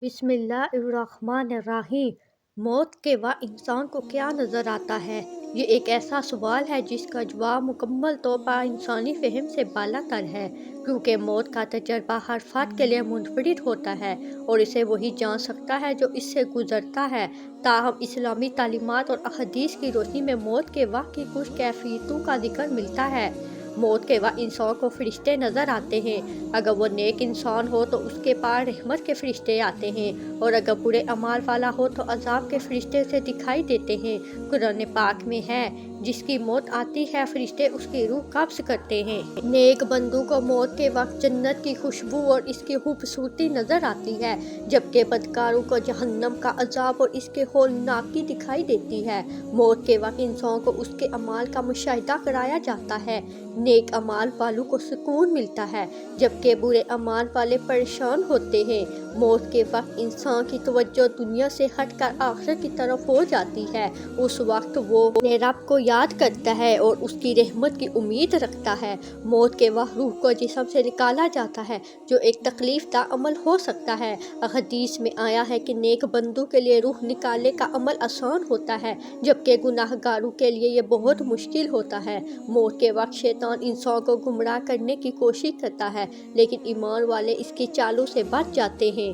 بسم اللہ الرحمن الرحیم۔ موت کے بعد انسان کو کیا نظر آتا ہے؟ یہ ایک ایسا سوال ہے جس کا جواب مکمل طور پر انسانی فہم سے بالا تر ہے، کیونکہ موت کا تجربہ ہر فرد کے لیے منفرد ہوتا ہے اور اسے وہی جان سکتا ہے جو اس سے گزرتا ہے۔ تاہم اسلامی تعلیمات اور احادیث کی روشنی میں موت کے وقت کی کچھ کیفیتوں کا ذکر ملتا ہے۔ موت کے بعد انسان کو فرشتے نظر آتے ہیں۔ اگر وہ نیک انسان ہو تو اس کے پاس رحمت کے فرشتے آتے ہیں، اور اگر برے اعمال والا ہو تو عذاب کے فرشتے اسے دکھائی دیتے ہیں۔ قرآن پاک میں ہے، جس کی موت آتی ہے فرشتے اس کی روح قبض کرتے ہیں۔ نیک بندوں کو موت کے وقت جنت کی خوشبو اور اس کی خوبصورتی نظر آتی ہے، جبکہ بدکاروں کو جہنم کا عذاب اور اس کے ہولناکی دکھائی دیتی ہے۔ موت کے وقت انسان کو اس کے اعمال کا مشاہدہ کرایا جاتا ہے۔ نیک اعمال والوں کو سکون ملتا ہے، جبکہ برے اعمال والے پریشان ہوتے ہیں۔ موت کے وقت انسان کی توجہ دنیا سے ہٹ کر آخرت کی طرف ہو جاتی ہے۔ اس وقت وہ اپنے رب کو یاد کرتا ہے اور اس کی رحمت کی امید رکھتا ہے۔ موت کے وقت روح کو جسم سے نکالا جاتا ہے، جو ایک تکلیف دہ عمل ہو سکتا ہے۔ احادیث میں آیا ہے کہ نیک بندوں کے لیے روح نکالنے کا عمل آسان ہوتا ہے، جبکہ گناہ گاروں کے لیے یہ بہت مشکل ہوتا ہے۔ موت کے وقت شیطان انسان کو گمراہ کرنے کی کوشش کرتا ہے، لیکن ایمان والے اس کی چالوں سے بچ جاتے ہیں۔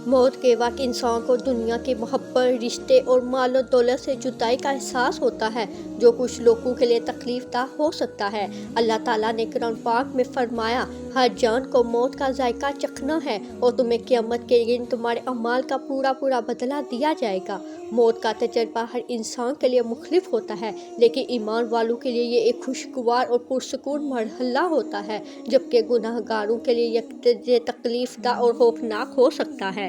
موت کے وقت انسان کو دنیا کی محبت، رشتے اور مال و دولت سے جدائی کا احساس ہوتا ہے، جو کچھ لوگوں کے لیے تکلیف دہ ہو سکتا ہے۔ اللہ تعالیٰ نے قرآن پاک میں فرمایا، ہر جان کو موت کا ذائقہ چکھنا ہے اور تمہیں قیامت کے دن تمہارے اعمال کا پورا بدلہ دیا جائے گا۔ موت کا تجربہ ہر انسان کے لیے مختلف ہوتا ہے، لیکن ایمان والوں کے لیے یہ ایک خوشگوار اور پرسکون مرحلہ ہوتا ہے، جبکہ گناہ گاروں کے لیے یہ تکلیف دہ اور خوفناک ہو سکتا ہے۔